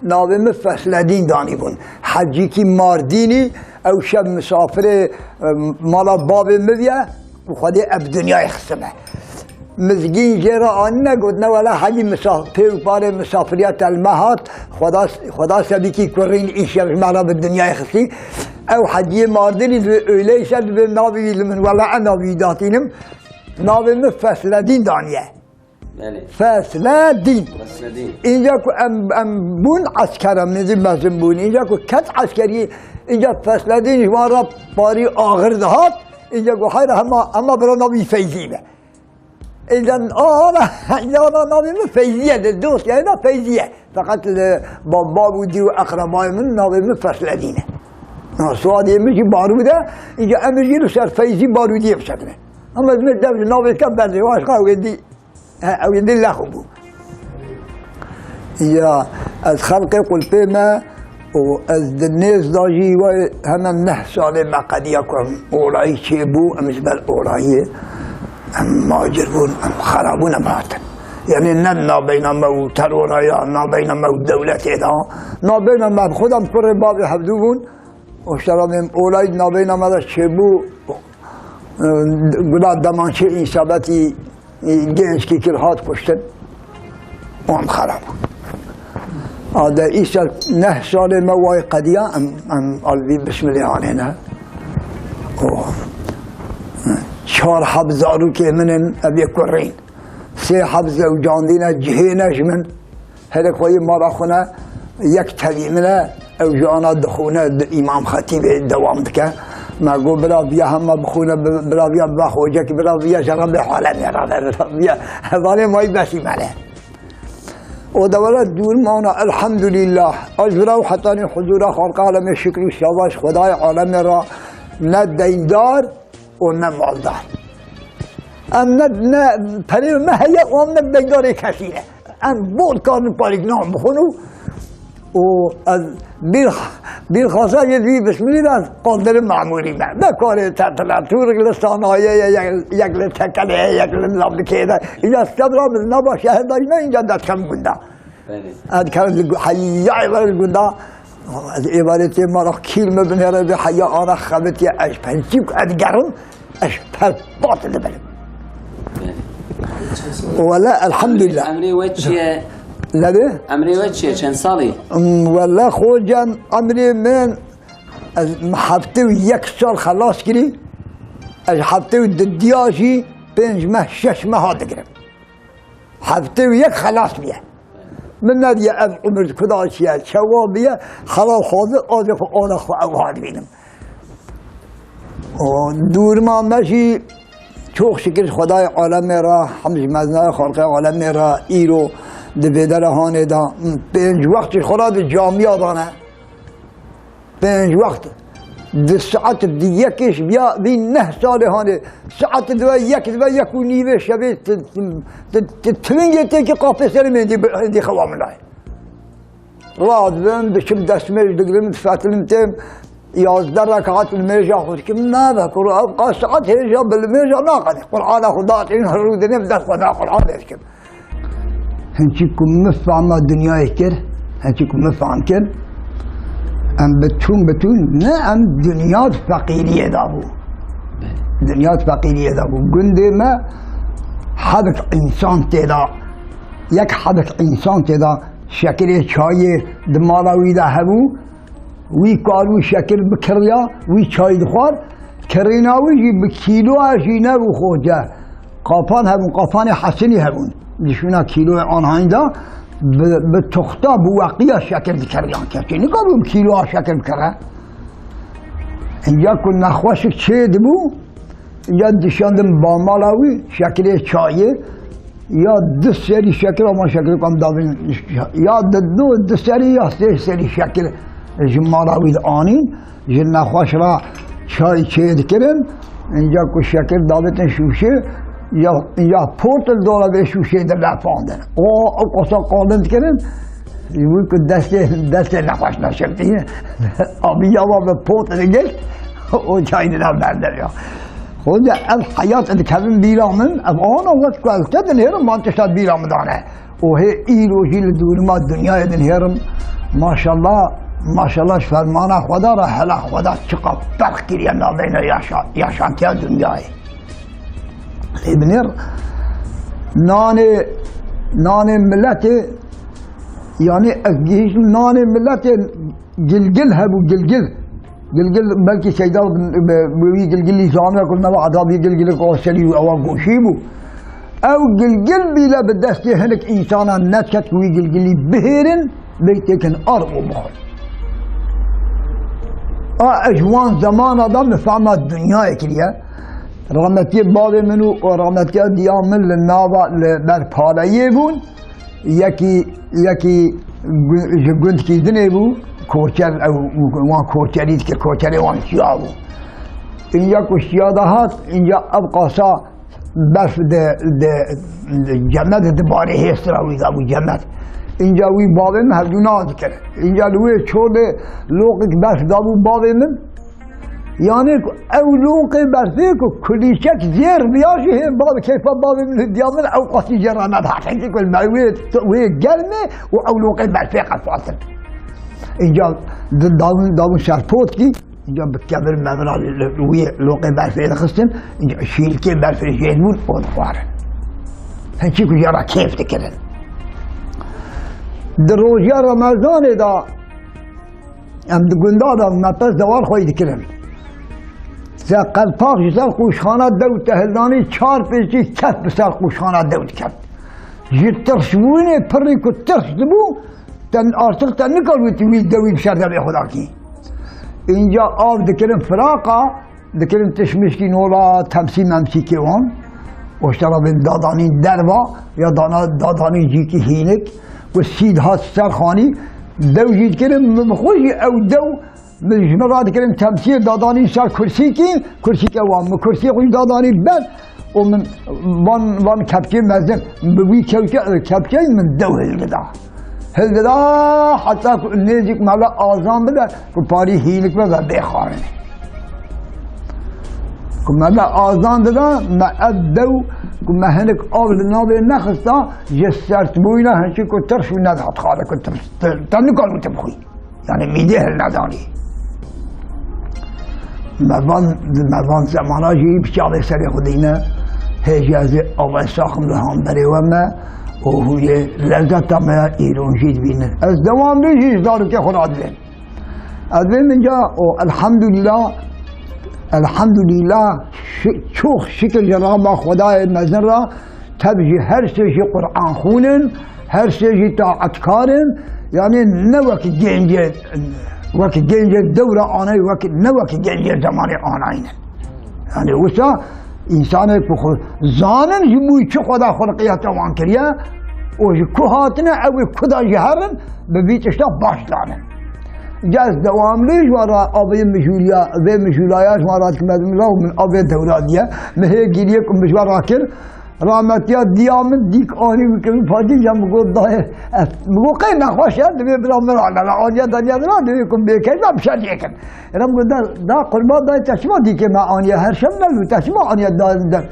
ناویم فصلدین دانی بون حجی کی ماردینی او شب مسافر مالا باب مبیا و خودی اب دنیای خسمه مزگین جرا آنی نگود نه ولی حجی مسافر بار مسافریت المهات خدا سبی کی کرین این شب مالا به دنیای خسی او حجی ماردینی öyle شد به ناوی من ولی ناوی داتینم ناویم فصلدین دانیه فصلدین اینجا که ام بون عسکرم نزی مزم بون اینجا که کت عسکری اینجا فصلدین شما را باری آخر دهات اینجا که خیر اما برای ناوی فیضی به اینجا ناوی فیضیه دوست یعنی فیضیه فقط با بابودی و اقربای من ناوی فصلدینه سوادی میشی باروده اینجا امرجی رو سر فیضی بارودی بشکنه اما از من ناوی کم برده واشقا ویدی لخو بو یا از خلق قلبه ما و از دنیز داجی و همه 9 ساله مقدیه کن اولایی چه بو امش بر اولایی ماجر بون خرابون اماتن یعنی نه نابین ما و تروریا نابین ما و دولت ایدا نابین ما خودم پر باب حفظو بون و شرامیم اولایی نابین ما دا چه بو گلاد دمانچه این ثابتی گنج که کرهات کشتن اون خراب آده ایسا 9 سال موای قدیه ام قلبی بسم الله آنه 4 حبزارو که منن ابی کرین 3 حبزه و جاندینه جهینش من هر خوی مارا خونه یک تویمنه او جانا دخونه امام خطیب دوام دکه ما گو برا بیا همه بخونه برا بیا بخوجه که برا بیا شغل به حاله میرا برا بیا هزاره مایی بسی مله و دولا دور مانا الحمدلله اجبرا و حتانی حضور خالق عالم شکر و شباش خدای عالم را نه دیندار و نه مالدار ام نه پریر مهیه و ام نه دیندار کسیه ام بود کارن پاریک نام بخونو و از بیر خاصه یه بسم الله از قادر معمولی من نه کار تطلاتور لستانهای یک لتکله یک لبکیده اینجا سب را نباشه هدایی من اینجا دست کم گنده از کم حیای ور گنده از عبارت ما را کیل مبنیره به حیا آنها خبتی اش پنچیب از گرم اش پر باطل بلیم ولا الحمدلله امری و چیه؟ لبه؟ امری و چیه؟ چند سالی؟ والله خوجم امری من از هفته و 1 سال خلاص کری از هفته و دیاشی 5 ماه 6 ماه دگرم هفته و 1 خلاص بیه من ندیه از عمر کداشیه شوا بیه حلال خوازه آدخ و آنخ و اوهاد بینم دور ما مشی چوخ شکر خدای عالم را حمز مزنه خلق عالم را ایرو دبیدر هانه دا 5 وقت خدا به جامعه دانه 5 وقت 2 ساعت دیگهش بیا بی 9 سال هانه ساعت دو یک و نیمه شبه تونگه که قافه سر من دی خوام لای راز بم بشم دستمش دگرم تفاتلم تیم 11 رکعت المرجع خود که نه بکر ابقى ساعت هجا بالمرجع ناقد قرآن خدا این هر دنیا دست خدا قرآن بشکم هنچی که مفهم دنیای کر هنچی که مفهم کر ام بتون نه ام دنیا فقیریه دابو دنیا فقیریه دابو گنده ما حدث انسان تیدا یک حدث انسان تیدا شکل چای دماغوی ده هبو وی کارو شکل بکریا وی چای دخوار کریناوی جی بکیلو آجی نبو خوجه قافان هبون قافان حسنی هبون نشونا کیلو آنهایی دا به تختا بوقیه شکل بکریان کسی نگاه کیلو شکل بکره اینجا که نخوش چه دبو اینجا دشاندم با مالاوی شکل چایه یا 2 سری شکل اما شکل کم دابین یا 2 سری یا 3 سری شکل مالاوی آنین جن نخوش را چای چه دکرن اینجا که شکل دابتن شوشه یا پورتل دولا به شوشه در لفاندن او قصا قالن کردن یوی که دست نخوش نشدیه آبی یا به پورتل گل او چای در بردر یا خود الحیات اللي كان بيرامن أبغانا وقت قلت هذا الهرم ما انتشر بيرام دانه وهي إيروجي لدور ما الدنيا هذا الهرم ما شاء الله فرمانا خدا را حلا خدا چقدر فرق کریه نابین یاشانتی دنیای ابنر نان ملت یعنی نان ملت گلگل هبو گلگل بلکه سیدا بوی گلگلی زامه کنه و عذابی گلگل قاسلی و او گوشی بو او گلگل بیلا به دستی هنک انسانا نتکت وی گلگلی بهرن بیتکن ارغو بخور اجوان زمان آدم فهمت دنیا کریه رحمتی باب منو و رحمتی دیامن لناوا برپالایه بون یکی گند کیدنه بو کوچر وان کوچرید که کوچری وان شیا بو اینجا کشیا دهات اینجا ابقاسا برف ده جنت دباره هست راوی دابو جنت اینجا وی بابه من هر دونا ذکر اینجا لوی چوده لوقی برف دابو بابه من یعنی او لوقی برفی که کلیشک زیر بیاشی هم بابه کیفا بابه من دیامن او قاسی جرانه ده حتی کل وی گرمه و او لوقی برفی قصاصن اینجا داون سرپوت کی اینجا بکبر مبرا وی لوقی برفی دخستن اینجا شیلکی برفی جیدون اون خوارن هنچی کجا کیف دکرن در روزی رمضان دا ام گنده دا نفس دوار خواهی دکرن زقل پاک سر خوشخانه دو تهلانی 4 پیچی کف بسر خوشخانه دو کرد جی ترس بوینه پری که ترس دبو تن آرسق تن نکلوی توی دوی بشر در خدا کی اینجا آب دکرن فراقا دکرن تشمشکی نولا تمسی ممسی که وان اشترا به دادانی دروا یا دادانی جی کی هینک و سید ها سرخانی دو جید کرم بخوشی او دو مجمرات کرم تمثیل دادانی سر کرسی که وام کرسی خوش دادانی بد و من وان کپچه مزدم بوی کپچه من دو هلدا حتی نیزیک مالا آزان بده که پاری هیلک بده بخوارن که مالا آزان بده ما دو که مهنک آول نابه نخستا جسرت بوینا هنچی که ترشو ندهد خاله که تنکال رو تبخوی یعنی میده هل ندانی مروان زمانا جی بچاله سری خودینه هجازه آول ساخم لهم بره ومه و هوی لذت همه ایرون جید بینه از دوام بیشیش دارو که خود عدوین اینجا الحمدلله چوخ شکر جناب خدای مزن را تبجی هر سیجی قرآن خونن هر سیجی طاعت کارن یعنی نه وقت گنج دور آنه نه وقت گنج زمان آنه یعنی وسا انسان که خود زانن جموی چه خدا خلقیت وان کریه و کهاتنه او کدا جهرن به بیتشتا باش دانن جاز دوام لیش وارا آبی مجولیاش وارا کمدم لا من آبی دورادیه مهی گیریه کم بشوار کر رحمتیا دیامن دیک آنی بکنی فاجی جم بگو دای بگو قی نخواش یاد دوی برام مرانه لا آنیا دنیا دلا دوی کم بیکن و بشد یکن رم گو دا قربان دای تشما دیکه ما آنیا هر شم نلو تشما آنیا دادن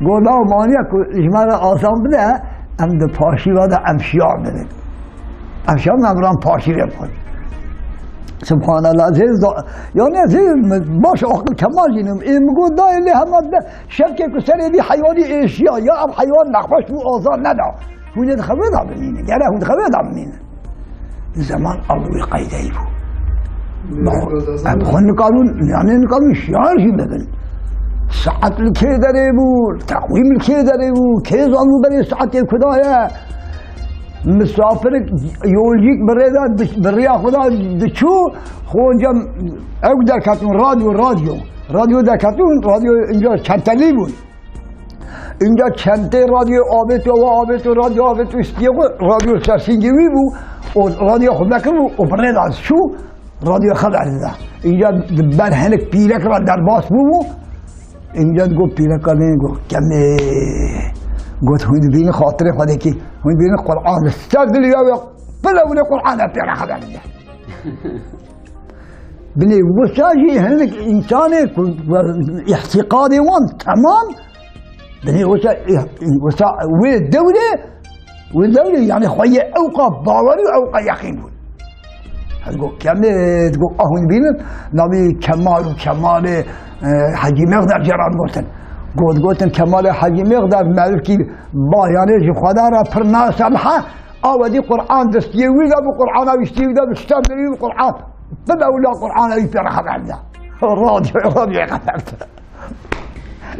گو لا آنیا که اجمالا آسان بده ام ده پاشی وادا امشیار بده امشیار نمران پاشی بکن سبحان الله یعنی باش عقل کمال جنم میگو دایلی همه شرکه که سری دی حیوانی اشیا یا اب حیوان نخواش و آزار ندا هونه خبر دا بمینه گره هونه خبر دا بمینه زمان اولوی قیده ای بود ادخون نکالون یعنی نکالون شیارشی ببین ساعت لکه داره بود تقویم لکه داره بود که زانو بری ساعت کدایه مسافر یولجیک برای خدا دچو خونجا او در کتون رادیو در کتون رادیو اینجا چندتلی بود اینجا چنده رادیو آبت و رادیو آبت و استیقو رادیو سرسینگوی بود و رادیو خود نکن بود و برای از شو رادیو خبر ده اینجا بر هنک پیرک را در باس بود اینجا گو پیرک را گو کمه گوت هون بین خاطر خدا کی هون بین قرآن استدل یا بلون قرآن پیرا خبر ده بني وساجي هنك انسان احتقاد وان تمام بني وسا والدولة يعني خويا اوقع باوري واوقع يقين تقول كمل تقول أهون بينن نبي كمال وكمال حجي مقدار جران قلتن قلتن كمال حجي مقدار مالكي با يعني جو خدا را فرنا سمحة أو دي قرآن دستيوي ذا بقرآن أو يستيوي ذا بستمري القرآن بدأوا لا قرآن أي فرح بعده راديو قفلت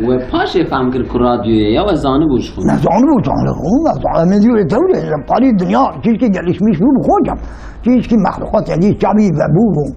و پاش فهم کرد که رادیویه یا و زانه بوش خون؟ نه زانه من دیوری دوله پاری دنیا چیزی که گلیش میش بود خودم چیزی که مخلوقات یعنی جمعی و بود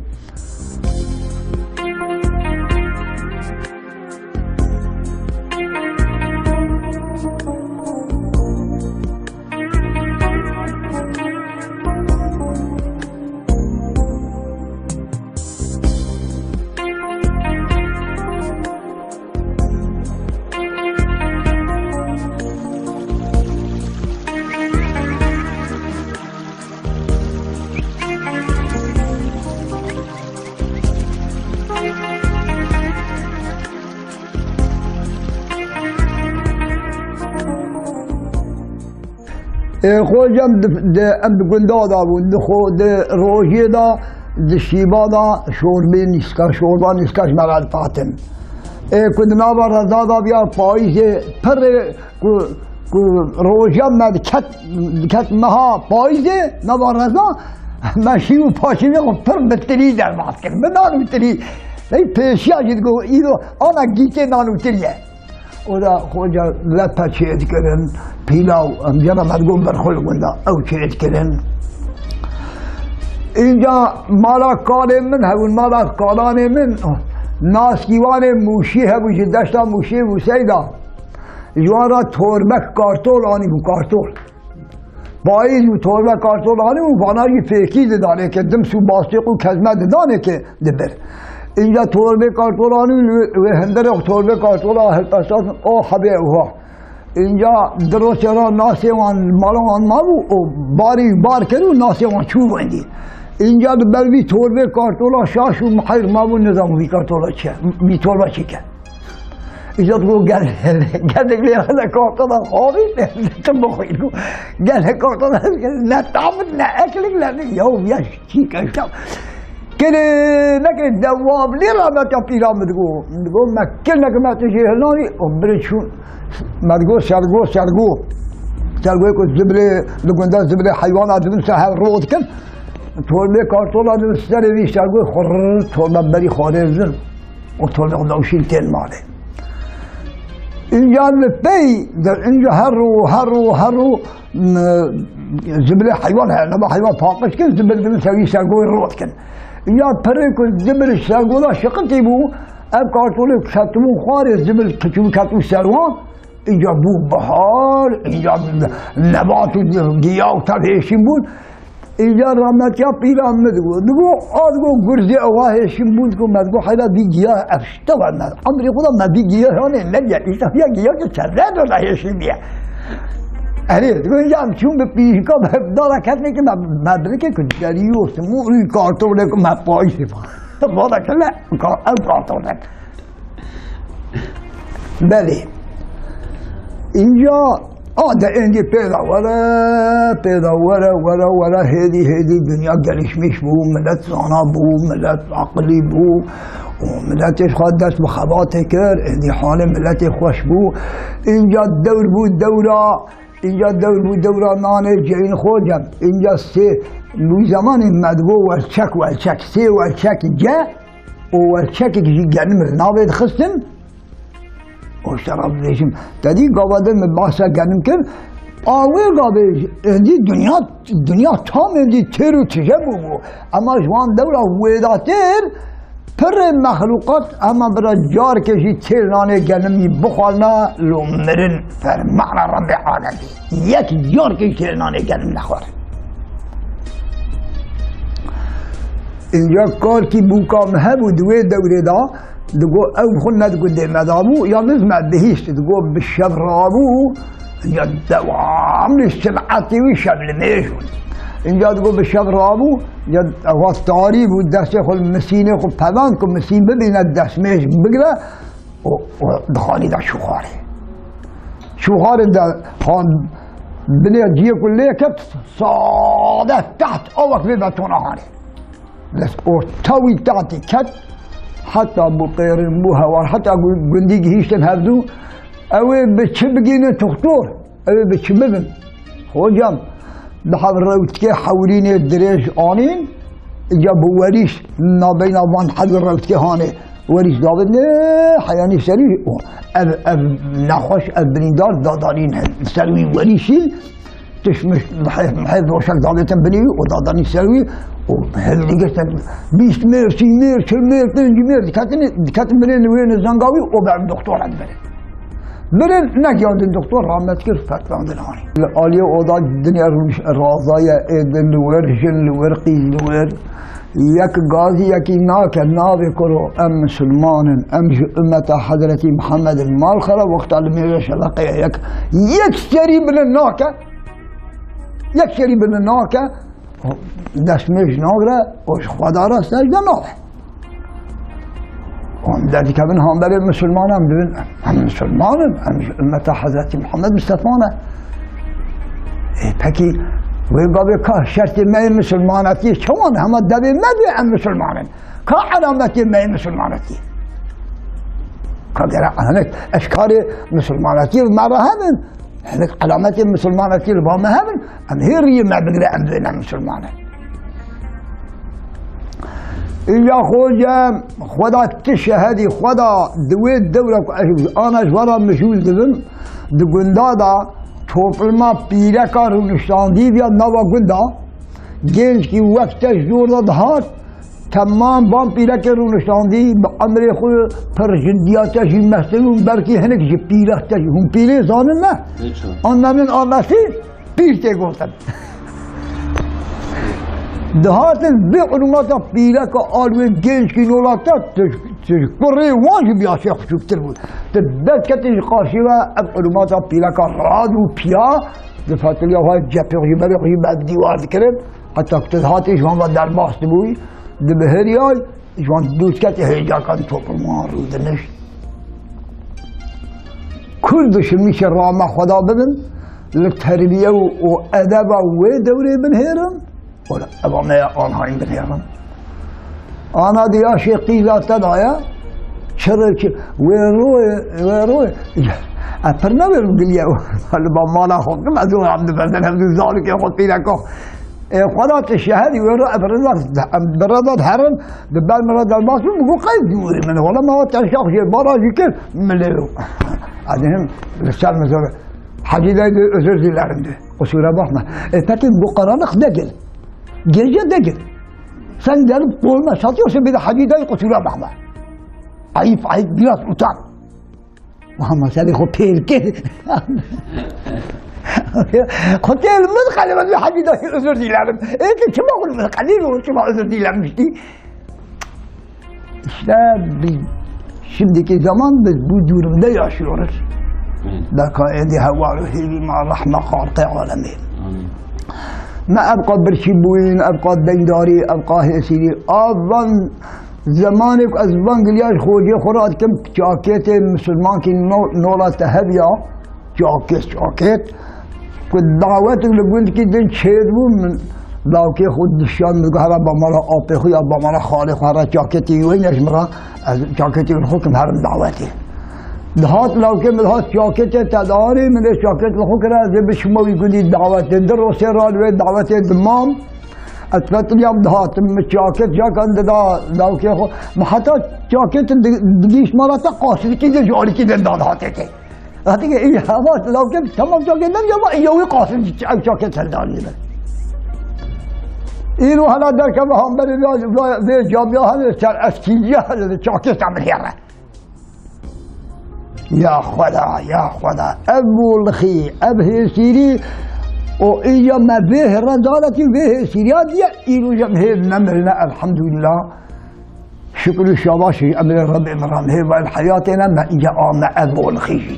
خوجم ام بگنده دا بود خود روزی دا شیبا دا شوربه نیسکا شوربا نیسکاش مرد فاطم کند نابا رضا دا بیا پاییز پر روزیم مد کت مها پاییز نابا رضا مشی و پاشی بیا پر بطری در باز کرد به نانو تری پیشی آجید گو ایدو آنا گیته نانو تریه او دا خوجا لپا چید کرن پیلاو امجانا مدگون برخول گنده او چید کرن اینجا مالا کار من هون مالا کاران من ناسکیوان موشی هبو چه دشتا موشی بوسیدا جوارا توربک کارتول آنی بو کارتول باید و توربک کارتول آنی بو بانایی فیکی دانه که دم سو باستیق و کزمه دانه که دبر اینجا توربه کارتولانی و هندر توربه کارتولا هلپستان او حبه اوها اینجا درست را ناسیوان مالوان مابو او باری بار کرو ناسیوان چوب اندی اینجا بلوی توربه کارتولا شاش و محیر مابو نظامی کارتولا چه می توربه چی که اینجا تو گل گل کارتولا خوابی نتم بخوید کو گل کارتولا نه تامد نه اکلک نه یوم یش چی کشم كده نكد دوام ليه ما تبي لا مدقو ما كلنا كما تجي هناني وبرشون مدقو سرقو يكون زبلة لقندا زبلة حيوانات بنسى هالرود كم تقول لي كارتولا نستري في سرقو خر تقول بري خارجن وتقول لي خدوشين تين ماله إنجا البي إنجا هرو زبلة حيوان لما حيوان فاقش كن زبلة بنسى في سرقو الرود كن یا پره که زبل سرگولا شقتی بو اب کارتوله کتمو خواره زبل کتمو سروان اینجا بو بحار اینجا نبات و گیاه و تبهشیم بود اینجا رحمتیا پیران مدگو نگو آدگو گرزی اواهشیم بود که مدگو حیلا بی گیاه افشته ورنه امری خدا ما بی گیاه هانه نگه ایسا بیا گیاه که چرده دو لحیشیم بیه اره دیگه اینجا چون به پیشکا داره کسی که مدرکه که دریو سموری کارتونه که مپایشی بادا که نه او کارتونه بله اینجا آده اینجا پیدا وره هیدی دنیا گلشمیش بو ملت زانا بو ملت عقلی بو و ملتش خواهد دست به خباته کرد اینجا حال ملت خوش بو اینجا دور بود دورا اینجا دورا نانه جین خوجم اینجا سه لوی زمان مدگو ولچک سه ولچک جا و ولچک که گرم نابد خستم و شراب ریشم تدی گاواده مباسا گرم کرد آوه گاوه اندی دنیا تام اندی تیر و تجه بو اما جوان دورا ویداتر پر مخلوقات اما برای جار کشی تیر نانه گلمی بخورنا لو مرن فرمعنا رب العالمین یک جار کشی تیر نانه گلم نخوره اینجا کار کی بوکام هبو دوی دوره دا دگو او خون ندگو ده مدامو یا نزمت بهیشت دگو بشب رابو یا دوام لسمعتی و شب لمیشون اینجا دگو به شب رابو یا غفتاری بود دست خود مسینه خود پدان که مسین ببیند دستمش بگره و دخانی دا شوخار دا خان بنی جیه کلیه کت ساده تحت اوک بی بتونه هانه بس تاوي تاعتي كت حتى بقير الموها حتى قندي هيشتن هبدو اوي بتشبقين دكتور اوي بتشببن خوجم بحب الروتكي حوليني الدريج آنين جابوا وريش ما بين وان حد الروتكي هاني وريش دابد حياني سري اب نخوش اب بنيدار دادارين سروي وريشي تشمش محيط وشك دابتن بني ودادارين سروي وهذي قلت 20 مير 30 مير 40 مير 50 مير كاتن بنين وين الزنقاوي وبعد دكتور عند بني برن نجاد الدكتور رامت كيف فتلان دناني الآلية اوضاع الدنيا الرازايا ايدن لور جن لور قيل لور يك غازي يكي ناك نابي كرو ام مسلمان ام امة حضرة محمد المالخرة وقت الميرا شلقيا يك شري من الناكة يك شري من الناكة دسمش ناغرة وش خدارة سجد ناح وعندي كمان هم بين مسلمان هم مسلمان هم أمة حضرة محمد مستفانة بكي ويقابل كه شرط ما مسلمانتي شلون هم الدبي ما بي عن مسلمان كعلامتي ما مسلمانتي كجرا هناك أشكال مسلمانتي المرة هم هناك علامتي مسلمانتي البام هم هي ري ما بقدر عندنا مسلمانة يا خوجا خدا تشهدي خدا دويت دولة أنا جوارا مشهور دبن دقندادا توپلما پیره کار نشاندی بیا نوا گندا گنج کی وقت جور داد تمام بام پیره که رو نشاندی به امر خود پرجندیاتش مسئول برکی هنگ جی پیره تش هم پیره زانن نه آن من آمسی پیرته گفتن دهات به علومات پیره که آلوی گنج کی نولاتا کره واجی بیا شیخ شکتر بود تبدت کتش قاشی و اب علومات پیره که راد و پیا دفعت لیا های جپیقی بریقی بعد دیوار دکرم حتی که دهاتش هم در باست بوی دبهری های جوان دوست کتی هیجا کن توپر ما رو دنش کردش میشه رام خدا ببن لتربیه و ادب و دوره بنهیرم ولا ابا ما آنها این بنهیرم آنا دیا شیقی ذات دایا شرک وروی اپرنا برگلیه حالا با مالا خوکم از اون عبد بردن هم دو زالی که خود پیدا که خدا تشهدی ورو برادات هرم دبال مراد الماسو بقول قيد دوري من ولا ما تشاف شيء براجي كيف مليو عادهم رسال مثلا حديده özür dilerim de kusura bakma peki bu karanlık değil gece değil sen gelip koluna satıyorsun bir de hadideyi kusura bakma ayıp biraz utan Muhammed seni o perke Hotel mıdkale ben bir hadideyi özür dilerim kim oğlum mıdkale kim özür dilemişti İşte biz şimdiki zaman biz bu durumda yaşıyoruz. Dakaidi havvaruhi ma rahme halqi alemin. ما أبقى برشيبوين أبقى دينداري أبقى هسيري أظن زمانك أزبان قلياش خوجي خرات كم جاكيت مسلمان كي نولا تهبيا جاكيت كنت دعواتك لقلت كي دين شيدو من لو كي خود دشان مقهرة بمالا آبي خويا بمالا خالق هرا جاكيتي وين يشمرا جاكيتي الحكم هرم دعواتي دهات لو كان دهات جاكيت تداري من الجاكيت الحكرة زي بشمو يقولي دعوات دروسي رالوي دعوات دمام أثبت اليوم دهات من الجاكيت جاك عند دا لو كي ما حتى جاكيت دقيش مرات قاصر كده جاري كده دهاتك هاتك إيه هات لو كان تمام جاكيت ده يبغى يوي قاصر جاكيت هالداري ده إيه هلا ده كمان هم بري جابيا هذا أسكيجيا هذا جاكيت عمل هيرة يا خدا أبو الخي أبه سيري وإيا ما به ردالة به سيريات إلو جمهه نمرنا الحمد لله شكر الشباشي أمر رب إمران هي والحياتنا ما إيا ما أبو الخي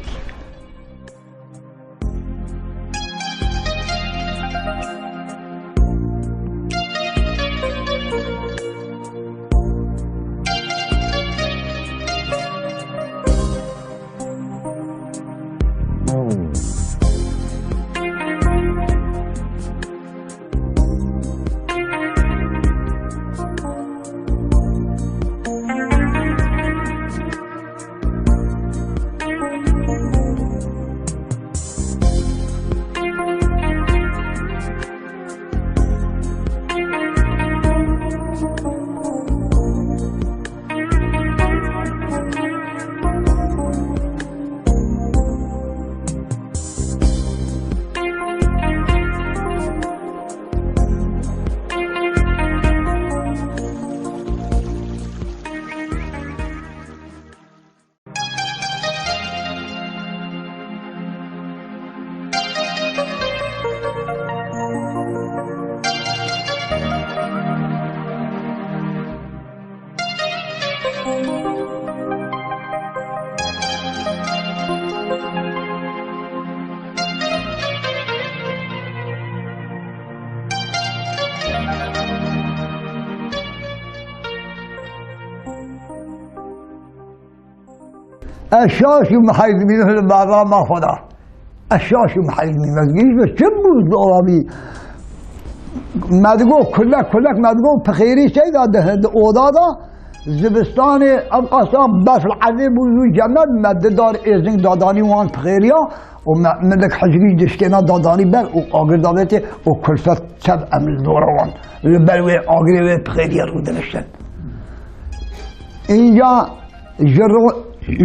الشاش محيط منه بعضا ما خدا الشاش محيط منه بس چه بوزدولابی مدگو کلک مدگو بخیری شید ده اوضادا زبستان ابقاسا بس العذاب بوزو جمد مد دار ازن دادانی وان بخیریا و ملک حجری دشکنا دادانی بر و آگر دادته و کلفت سب امل دوروان بلوی آگری و بخیریا رو دنشتن اینجا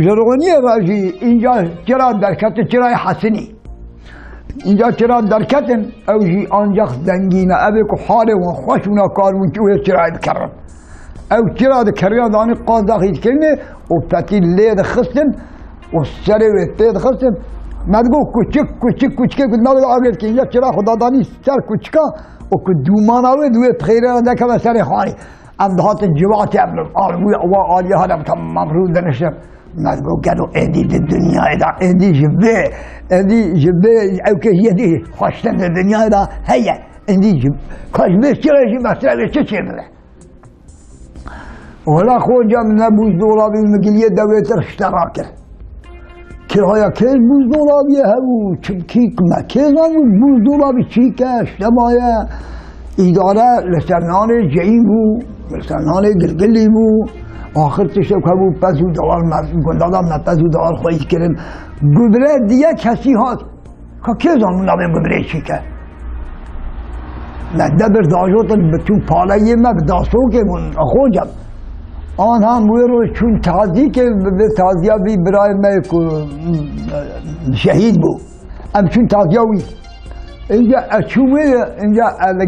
جرونی راجی اینجا چرا درکت چرای حسنی اینجا چرا درکتن اوجی آنجا زنگینه اوی که حاله و خوشونا کارمون که اوی چرای بکرن او چرا دکریان دانی قاز داخل کنه و پتی لید خستن و سری و پید خستن مدگو کوچک نبود آگرد که اینجا چرا خدا دانی سر کوچکا و که دومان آوی دوی بخیره را دکه و سر خانی ام دهات جوات آلوی و آلیه ها دم ممرود دنشم مدگو گدو ایدی دی دنیا ایدا ایدی جبه او که یدی خوشتن دی دنیا ایدا هیه ایدی جب کاش بیش چرایشی مسئله چه بله ولا خود جا من بوز دولابی مگلیه دویتر اشتراکه که هایا کیز بوز دولابی هبو چمکیک مکیزان بوز دولابی چیکه اشتبایه اداره لسنان جعیم بو لسنان گلگلی بو آخر تشتو که بو پسو دوال گندادم پسو دوال خواهید کرن گبره دیگه کسی هات که کیزان منابه گبره چیکه مده برداشتن بتون پالایه ما بداستو که من خوجم آن هم رو چون تازی که به تازیه بی برای ما شهید بود ام چون تازیه وی اینجا اچومه اینجا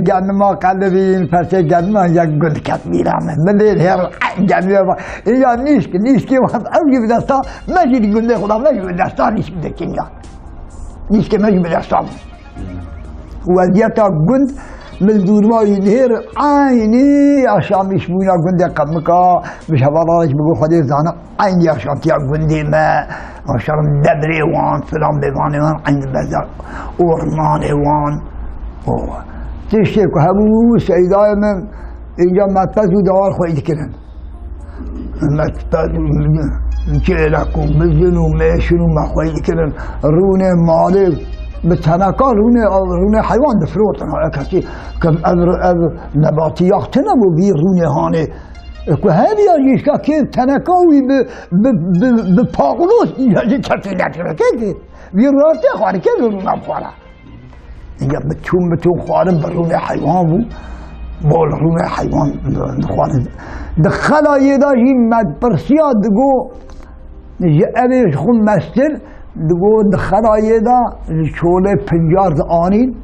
گرنما قلبی پرسه گرنما یک گل کت میرامه مدید هر گرنما اینجا نیست که وقت اوجی به دستا مجید گنده خدا مجید به دستا نیست بده که اینجا نیست که مجید به دستا وضعیتا گند مزدور ما يدهر عيني عشان يشبونا قندي قمكا مش هبارش بقول خدي زانا عيني عشان تيا قندي ما عشان دبري وان فلان بيواني وان عند بزر ورماني وان تشتكو هبو سيداي من إنجا ما تبزو دوار خويد كرن ما تبزو جيلك ومزن وميشن وما خويد كرن روني مالك بتناكا رونه حيوان دفروتن على كسي كم نباتيات تنمو بي رونه هاني كو هذه يشكا كيف تناكاوي بباقلوس يجي تفيلات كيف بيروتي خواري كيف رونه خوارا انجا بتون خوارن برونه حيوان بول رونه حيوان خوارن دخلا يداجي مد برسيا دقو ابي خون مستر دگو دخلایه دا چوله 50 آنین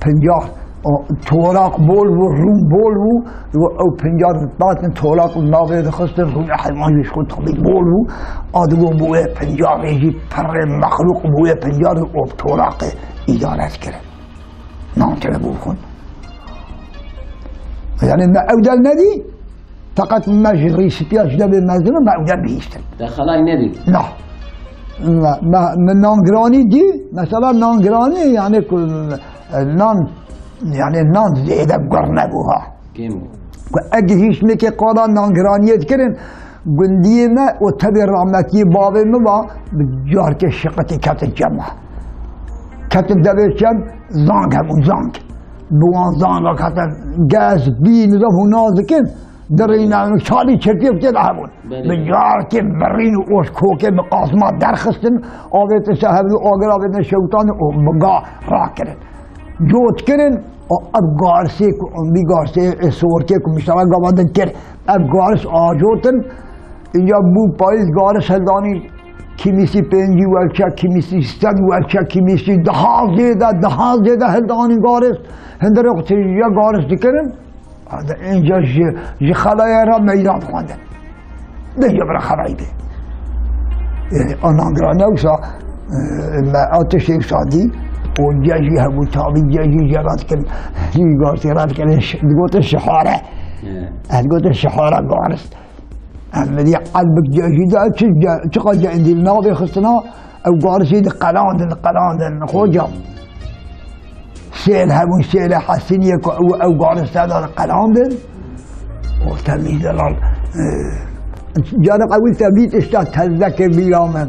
50 توراق بول و روم بول و او 50 بعد توراق ناوی دخست روم حیوانش خود طبیعی بول و آدگو بوی 50 ریجی پر مخلوق بوی 50 و توراق ایجارت کرد نانتره بول کن یعنی ما اودل ندی فقط مجری سپیاش دبی مزنه ما اودل بیشتر دخلای ندی؟ نه من نانگرانی دی مثلا نانگرانی یعنی نان يعني نان زيادة بقرنا بوها أجهش مكي قالا نانجرانيت كرن قندينا وتبي رحمتي بابي مبا بجار كشقتي كات الجمع كات الدبيشم زانك همون زانك بوان زانك كات جاز بين ذو نازكين درينا شالي شرتي بتد همون بجار كبرين وش كوكي مقاسمات درخستن آبيت سهب آگر آبيت شوطان وبقى راكرن جوت کرن اب گارسی کو بی گارسی سور کے کو مشترک گوادن کر اب گارس آجوتن اینجا بو پایز گارس هلدانی کمیسی پنجی ولچا کمیسی ستد ولچا کمیسی ده زیده هلدانی گارس هندر وقتی یا گارس دکرن اینجا جی خلای را میدان خواندن دیگه برای خلای بی یعنی آنانگرانه اوسا آتش ایسادی و جاجي هبو تابي جاجي جرات كن قارس جرات كن تقول الشحارة تقول الشحارة قارس الذي قلبك جاجي ده تقعد جا عندي الناضي خصنا او قارس يد قلاندن خوجا سيل هبو سيل حسينية او قارس هذا قلاندن وتميز جانب قوی تبیت اشتا تزدک بیامن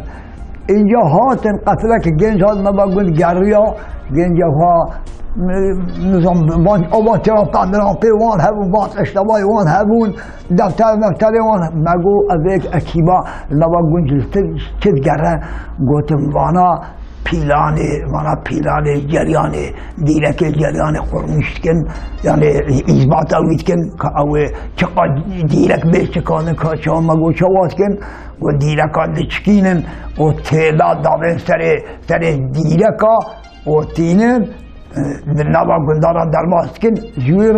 اینجا هاتن قتلک گنج هات نباگون گریا گنج ها نظام آبان چرا قدران پیوان هبون بات اشتباهی وان هبون دفتر وان مگو از یک اکیبا نباگون چید گره گوتم وانا پیلانه جریانه دیرک جریانه خورمشتکن یعنی ایزبات اویدکن که اوه چقدر دیرک بیش چکانه که چه مگو چواز کن و دیرک ها دچکینن و تعداد دابین سر دیرکا و تینن نبا گنداران درماست کن جوی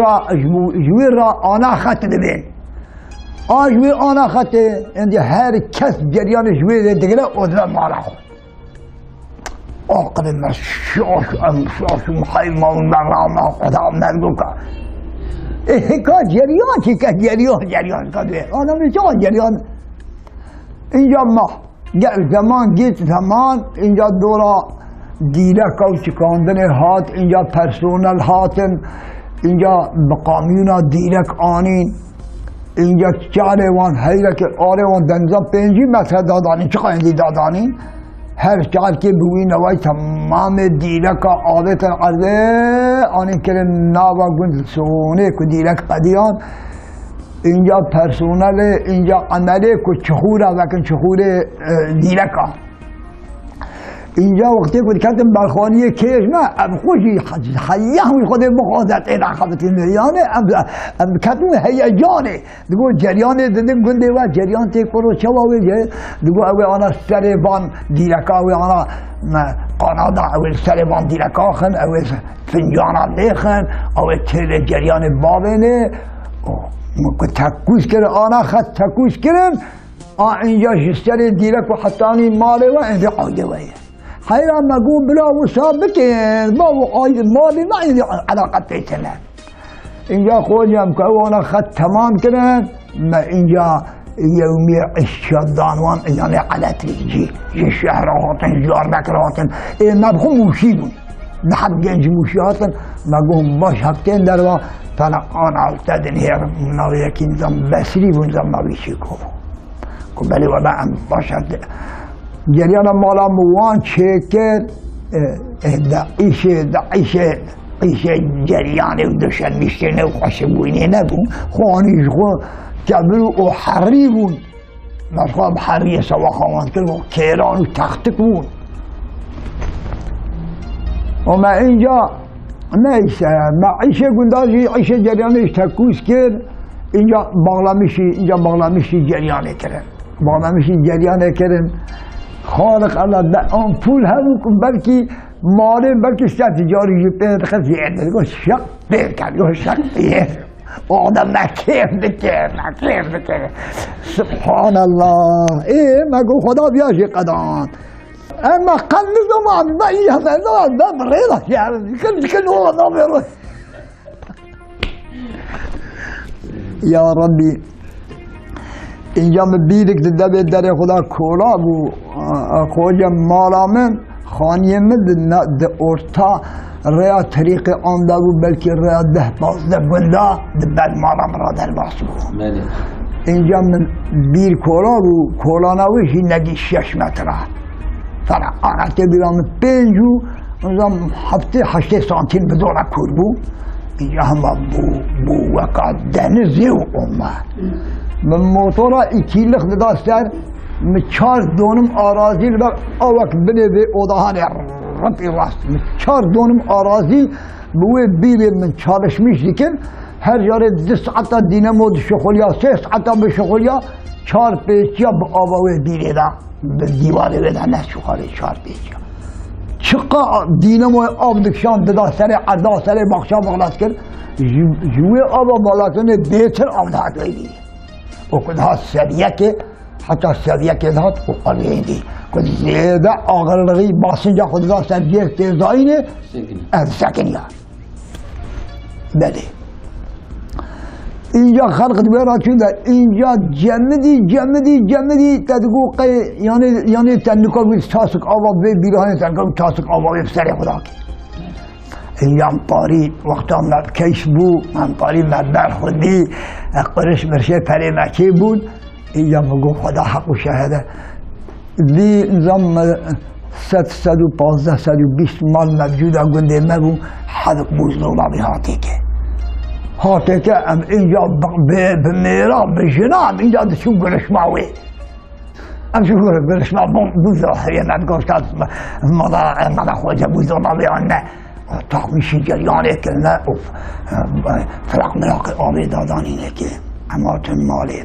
را آنا خط دبین جوی آنا خط اندی هر کس جریان جوی دیگره ادرم مالا خود آقل شاش محیمان مرام خدا مرگو که که جریان چی که جریان که دوی آدم چه جریان اینجا ما زمان گیت زمان اینجا دورا دیرک و چکاندن هات اینجا پرسونل هاتن اینجا بقامیونا دیرک آنین اینجا چاره وان حیره که آره وان دنزا 5 متر دادانی چه قایندی دادانی هر چقدر که بوی نوای تمام دیرک عادت عرضه آنین که ناوا گند سونه که دیرک قدیان اینجا پرسونل اینجا عمله که چخوره وکن چخور دیرکا اینجا وقتی که کردم برخانی کش نه اب خوشی حیه خود بخوادت این عقبتی میانه اب کتم هیجانه دیگو جریان دیدن گنده و جریان تک پرو چواوی جه دیگو اوی آنا سربان دیرکا اوی آنا قانادا اوی سربان دیرکا خن اوی فنجانا لیخن اوی تل جریان بابینه تکوش کرن آنا خط تکوش کرن اینجا جستر دیرک و حتانی ماله و اینجا قایده ویه حیران مگو بلا مسابقه با مالی ما اینجا علاقت بیتنه اینجا خودم که اونا خط تمام کنن ما اینجا یومی اشیادانوان یعنی علت ریجی شهرهاتن جار بکرهاتن مبخو موشی بون نحب گنج موشی هاتن مگو باش هفتین دروا فانا آن علتدن هیر مناوی یکی نظام بسری بون نظام مویشی که بلی ودا هم باشد جریان مالا موان چکر دعیش جریان و دوشن میشترنه و خوشبوینه نبون خوانیش خون جبر و حری بون مطخواب حری سوا خواهند کرد و کیران و تختک بون و ما اینجا نیست ما عیشه گندازی عیشه جریانش تکوز کرد اینجا باغلمیشی جریانه کرد باغلمیشی جریانه کرد خالق الله آن پول هم بلکه ماله بلکه ست تجاری پیدا خزیده گفت شق پیدا کرد گفت شق پیدا آدم نکیف بکره سبحان الله مگو خدا بیاشی قدان اما قلب زمان با این همه دام ریلا شهر کل نوع دام ریلا یا ربی اینجا بیدک دبی در خدا کولا بو خوجا مالا من خانیه من ده ارتا ریا طریق آنده بو بلکه ریا 10-12 گنده ده بد مالا من را در باس بو اینجا من بیر کولا بو کولا نوشی نگی 6 متره فرا آنکه بیرام 5 7 سانتین بدون کور بو اینجا همه بو وکا دنزی و اومد من موتورا ایکیلخ داستر من 4 دونم آرازی لبا اوک بنه به اوضاحان ربی راست من 4 دونم آرازی بوی بیلی من چالشمیش دیکن هر جاره 2 ساعتا دینمو شخولیا 3 ساعتا به شخولیا 4 پیچیا به آباوی بیلی دا به دیواره بده نه شخوری 4 پیچیا چقا دینمو آب دکشان دادا سر عدا سر بخشا بغلات کرد جوی آبا بالاتونه بیتر آب دهت ویدی و کدها سریعه که حتی سریعه که دهت و قلویدی کد زیده آغرقی باسنجا خودگاه سرجیه تیزایینه سکنیه بله اینجا خلق دویرا چونده اینجا جمدی تدگو یعنی تنکا بید تاسک آبا بید بیرهانی تنکا بید تاسک آبا بید سر خدا که اینجا پاری وقتا مبکش بود من پاری مبر خودی قرش مرشه پری مکی بود اینجا بگو خدا حق و شهده دی نظام 115 120 مال موجود گنده مبو حدق بوزدولا بی هاتی که ام اینجا به میرا به جناب اینجا دشو گرشماوی ام شو گرشما بوزدولا حریمت گفتاد مالا خوجه بوزدولا بیانه تا میشی جریانه که نه فرق مراق آبی دادانینه که اماتون مالی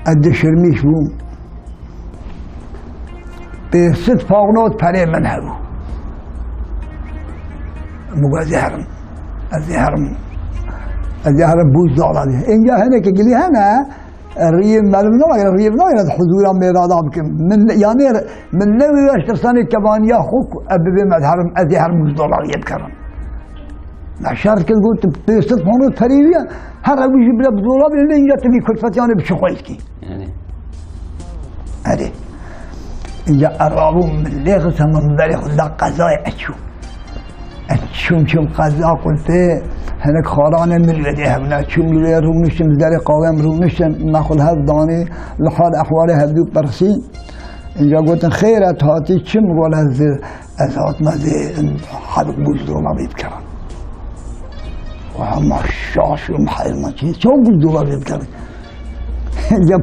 اد شرمیش بوم به 6 پاونوت پره من هبو مگو از هرم بوز دالاده اینجا هنه که گلی هنه ریم معلوم نماید حضورا میرادا بکن من یعنی من نوی اشترسانی کبانیا خوک اببیم از هرم بوز دالاده بکرم شرط که گفت به 6 پاونوت پریویه هر روزی بلا بزولا بله اینجا تبی کلفتیانه بچه خواهید کی آره اینجا ارابون من لیخ سمم بری خدا قضای اچوم چون قضا قلته هنک خارانه ملوده همنا چون ملوده رو میشتم زدر قاوم رو میشتم نخل هف دانه لحال احوال هفدو برسی اینجا گفتن خیرت هاتی چم گل از هات مزه حدق بزدولا بید کرن و همه شاش و محایل ما چیز چون بزدولا بید کرن اینجا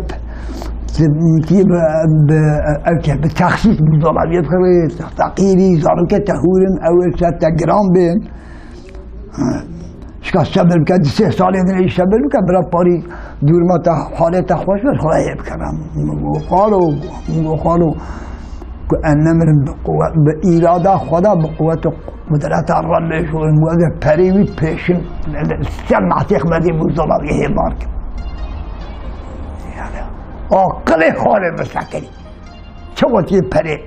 به تخصیص بزدولا بید کرن تقیری زارو که تهورن اول 100 گرام بین شکاس شبر بکن 3 ساله دنه شبر بکن برای پاری دور ما تا حالت خوش بر خواهی بکنم مگو خالو که انمرم به ایراده خدا به قوت و قدرت الله شویم موزه پریوی پیشن سر معتیق بدی بزدولا بیه بارک آقل خاله بسکنی چه وقتی پری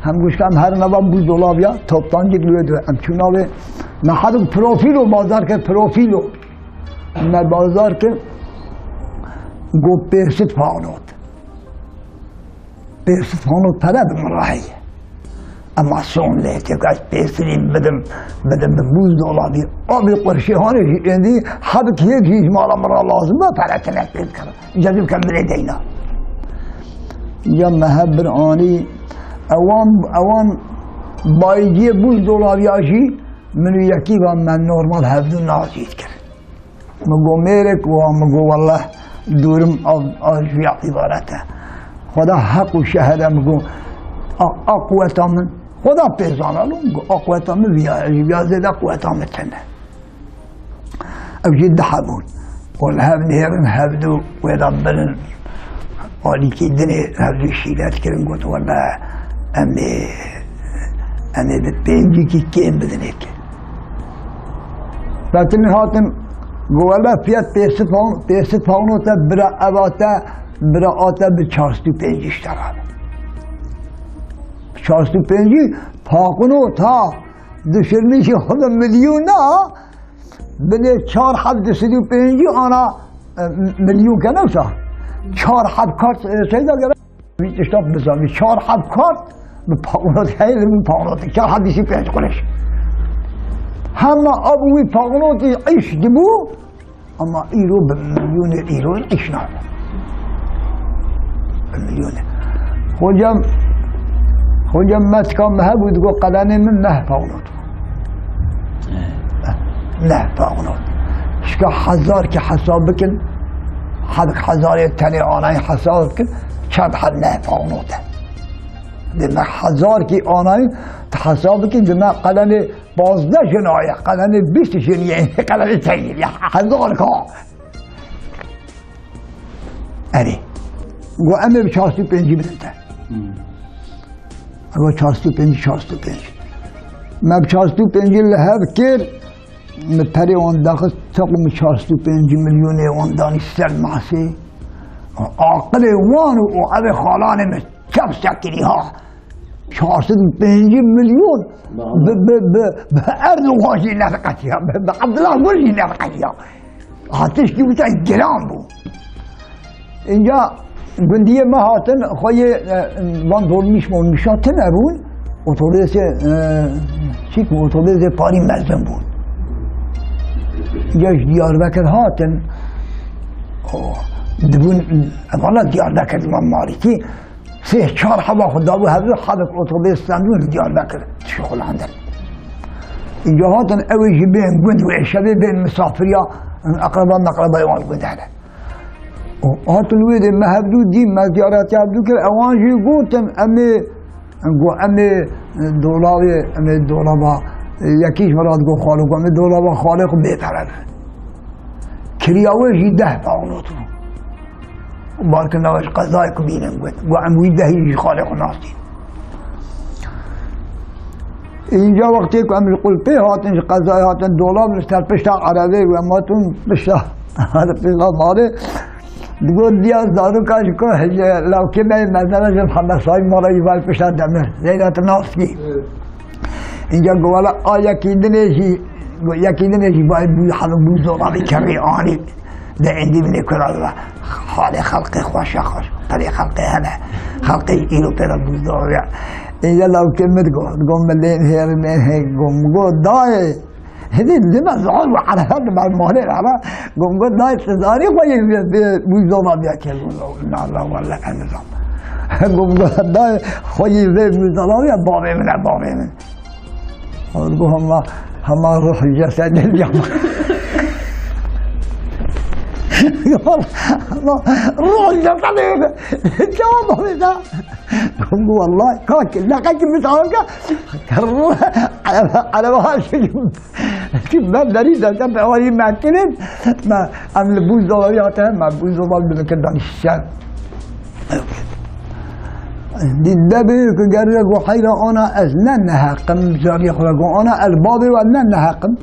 هم گوش کم هر نوع بزدولا بیا توبتان جگلوه دو همچون آوه من حدو پروفیلو بازار که پروفیلو من بازار که گو پیرست پاونوت پره بمن راهی اما سون لیتی که از پیسری بدم به بزدولا بیا آبی قرشی هانه جیندی حد که یک هیچ مالا مرا لازم با پره تلقید کرد جذب کم بره دینا یا محبر آنی اوان بایجی بزدولا بیاشی منو یکی و من نورمال هفدو نازید کرد مگو میرک و مگو والله دورم از عبارته خدا حق و شهده مگو اقوتا من خدا پیزانه لو مگو اقوتا من بیا زیده اقوتا من تنه او جد حبون والهب نهرن هفدو ویدا بلن آلی که دنه هفدو شیلت کرن گوت والله امی به پینجی که کم بدنه که لكن هاتم قوالا فيات بيست پاونوتا برا أباتا برا آتا به 405 اشترا 405 پاکنو تا دشرمیشی خود میلیون نه بله 425 آنا میلیون که نوشا 4 کارت سیدا گره اشتاف بزامی 4 کارت به پاکنوت خیلی من پاکنوت 425 کنش همه ابوی پاکنوتی عیش دبو اما ایرو به میلیون ایرو عیش نام به میلیون خوجم متکام هبود گو قدن من نه پاکنوت نه پاکنوت شکا 1000 که حساب بکن حد 1000 تنه آنای حساب بکن چند حد نه پاکنوته دم 1000 که آنای حساب بکن دم قدن 12 جنایه قدن 20 جنیه قدن تیل 1000 که اری گو امه به 405 بدنده اگه 405 من به 405 لحب کرد مپری اون داخل تقوم 405 میلیون اون دانی سر معسی عاقل وان و عبی خالان من چپ سکری ها 405 مليون بأردوغان نفقتها بعبد الله ولي نفقتها هاتش کی بوده گران بود اینجا گندیه ما هاتن خوی وان دولمیش مولمیشاتن ارون اتوبوس چیک بود اتوبوس پاری ملزم بود اینجا دیاربکر هاتن دبون اولا دیاربکر من ماریتی 3-4 هوا خدا بود هر حالت اتوبوس سندون دیاربکر شغل عندن اینجا هاتن اویجی بین گند و شبه بین مسافریا اقربان مقربای وان گند هذا هاتن ويد ما هبدو دين ما زيارات هبدو كل اوانجي قوتن امي دولاري امي دولابا يكيش مراد قو خالق امي دولابا خالق بيطرف كرياوجي ده باغنوتو بارك الله وش قضاء كبيرا وعم ويده يجي خالق ناصين اینجا وقتی که امیر قلپی هاتن قضای هاتن دولار نستر پشتا عربی و اماتون پشتا پشتا ماره دو دیاز دارو کاش که لوکی می مزنه جم خمسای ماره ایوال پشتا دمه زیدات ناسکی اینجا گوالا یکی دنیشی باید بوی حلو بوزوغالی کمی آنی ده اندی منی کرد حال خلقی خوش خوش پری خلقی هنه خلقی ایلو پیدا بوزوغالی اینجا لوکی مد گم ملین هیر گم گو دای هدی لما زعل وعلى هذا مع المهلين على قوم قلت لا تزاري خوي بوزوما بياكل الله والله النظام قوم قلت لا خوي بوزوما يا بابي من قول هم روح الجسد اليوم روح الجسد جواب هذا قوم والله كاكل لقيت مساوكه على وهاشي ما دريد تبع ولي ما كلم ما عم البوز دولاريات ما بوز دولار بالكدان الشام دي الدبي كجرج وحيرة أنا أزننها قم زاري خلق أنا البابي وأزننها قم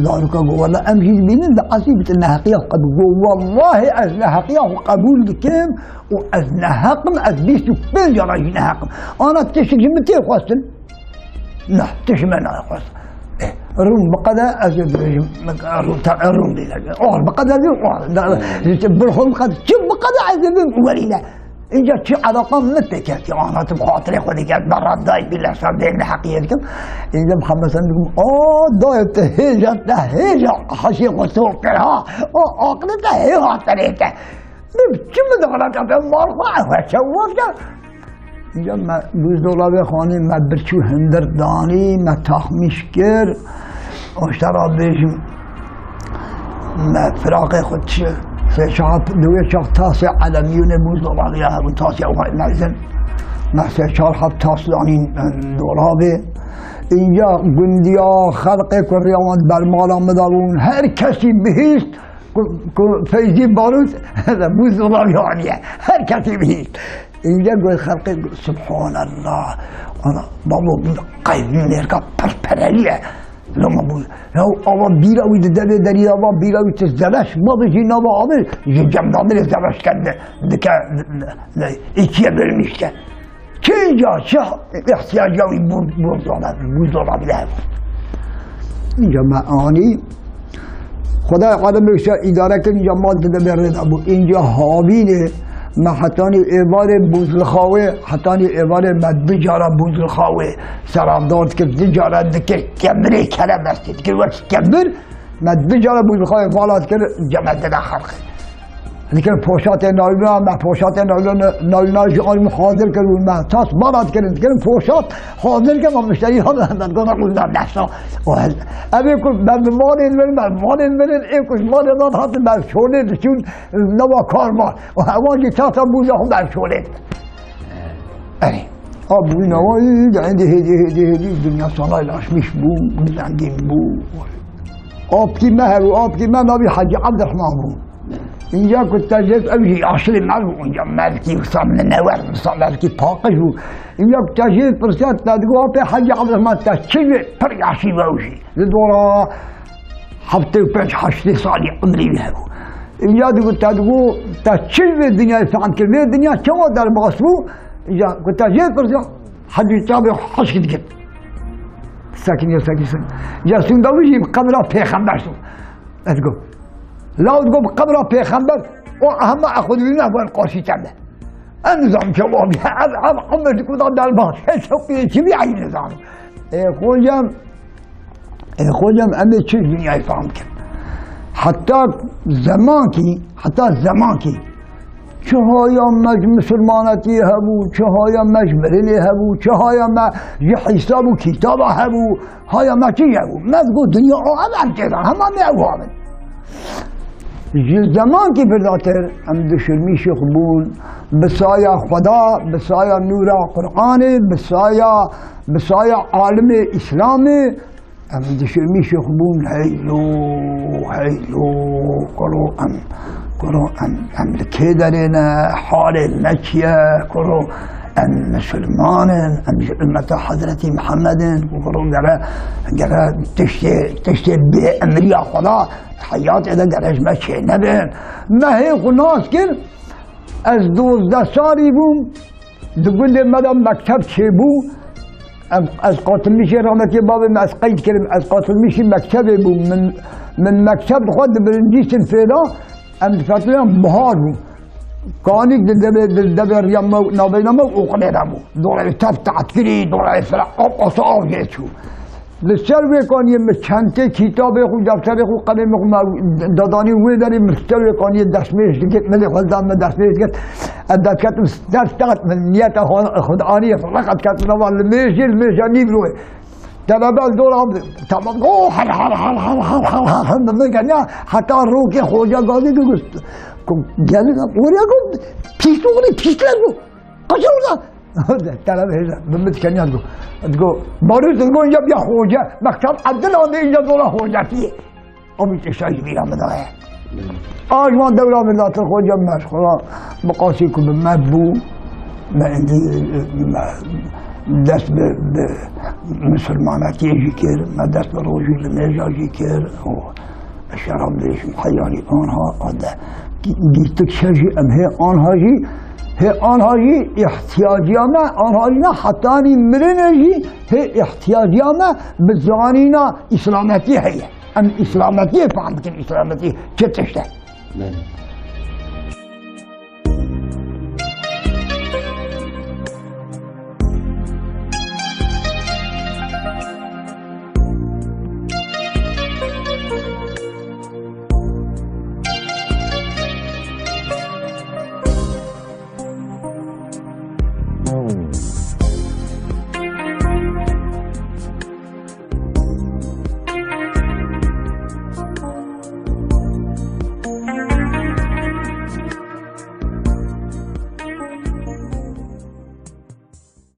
ذلك ولا أمشي بين عصيبة إنها قيا قبول والله أزنها قيا وقبول كم وأزنها قم أزبيت بين جراجينها قم أنا تشجع متى خاصن لا تشمنا خاص الروم بقدا أزيد الروم دي بقدا دي بالخلق قد شوف بقدا أزيد ولينا إن جت شيء على قام متكات أنا تبخاطري خذي جت برا داي بالله صار دين حقيقتكم إذا محمد صندوق داي تهجت تهجت خشي قصور كلها أقل تهجت تريته كم دخلت على المرفع وشوفت اینجا بوز دولابه خانه ما برچو هندر دانی ما تخمیش کر اشترا بیشم ما فراق خودش دوی چاق تاسع علمیون بوز دولابه هون تاسع اوهای نزن ما چهار حب تاسعانی دولابه اینجا گندیا خلق کریوان برمالا مدارون هر کسی بهیست فیزی باروت بوز دولابه هانیه هر کسی بهیست اینجا گوی خلقی سبحان الله انا بابا قیدین نرکا پرپرلیه لما بود لو آوا بیراوی داده داری آوا بیراوی تزدلش بابشی نابا آمیر یه جمدامیر زبش کرده دکه ایکیه برمیشته چه اینجا چه احتیاجاوی بوزدولا بیده اینجا معانی خدا قدم بکشه اداره کن اینجا ما داده برده بود اینجا حابینه ما حتانی ایوار بوزلخاوه حتانی ایوار مدجارا بوزلخاوه سرابدارد که دجارا دکه کمره کلم بستید که وقت کمر مدجارا بوزلخاوه فالات که جمعت ده خلقه لیکن پوشات نایلونا ما پوشات نایلونا جوانی حاضر کردیم ما تاس بالات کردیم پوشات حاضر که ما مشتری ها دادن گنا قلنا نشنا ابی کو من مالین برن ایکوش مال داد هات من شونه چون نوا کار ما و هوایی تاتا بوزه هم در شونه ای آبوی نوایی عندي هدي دنیا سالای لاشمیش بود زنگین بود آب کی مهر و آب کی من آبی حاج عبدالرحمن بود اینجا كنت جيت امشي اصلي معه اینجا مالكي وصام النوار وصام مالكي باقش اینجا كنت جيت برسات تقول في حاج عبد الرحمن تشيل برياشي ووشي لدورا حبتي وبنش حشتي صالي عمري بها اینجا تقول تشيل الدنيا فعن كلمه الدنيا كما دار مغصبو اینجا كنت جيت برسات حجی تابه خشک دیگه ساکن جاسون داویی قبر پیغمبر شد ادگو لا ادگو قبر پیغمبر و همه اخذ بنا وين قاسي تعمل النظام شبابي عمر كذا دالبان شوفي شو بيعي النظام خوجم امي چه دنیای فهم کرد حتی زمان کی چه هایا مج مسلمانتی هبو چه هایا مج برلی هبو چه هایا مج حساب و کتاب هبو هایا مج چی هبو مزگو دنیا آمد کردن همه می اوامد زمان کی برداتر هم دشرمی شیخ بون بسایا خدا بسایا نور قرآن بسایا عالم اسلام هم دشرمی شیخ بون هیلو قرآن هم لکی دارین حال مکیه هم مسلمان هم امت حضرت محمد قرآن گره تشتی به امری خدا حیات اذا گرش مکیه نبین مهی خناس کن از 12 سالی بوم دگل مدام مکتب چه بو از قاتل میشه رحمتی بابم از قید کردم از قاتل میشه مکتب بو من مکتب خود برنجی سنفیدا ام دفترم بهار بو کانی دبر یما نابینما اوقنه بو دوره تفتحت کری دوره فرق آب گیتو لسر وکانی چنته کتاب خو دفتر خو قلم خو دادانی وی داری مستر وکانی دستمیش دیگه من خودم دستمیش دیگه دستکت دستکت من نیت خود آنی فقط کت نوال میشانی بروه دبابل دورم تمام اوه هل میگن یا حتی رو که خوجا گادی گوست گلی اوریا گو پیستو قشور طلب هذا بمت كان يدو تقول مريض تقول يا خوجة مكتب عدل هذا إنجا دولا خوجتي أبي تشاي بيلا مدايا آجمان دولة من ذات الخوجة ماش خلا بقاسيكم بمبو ما عندي دست بمسلمانات يجي كير ما دست بروجي لميجا يجي كير الشراب ليش حياني آنها هذا جيتك شجي أم هي آنها جي هي آنهایی احتیاجیامه آنهایی نه حتی مرنجی هي احتیاجیامه بزانینا اسلامتی هی ام اسلامتی فهمتن اسلامتی چه تشته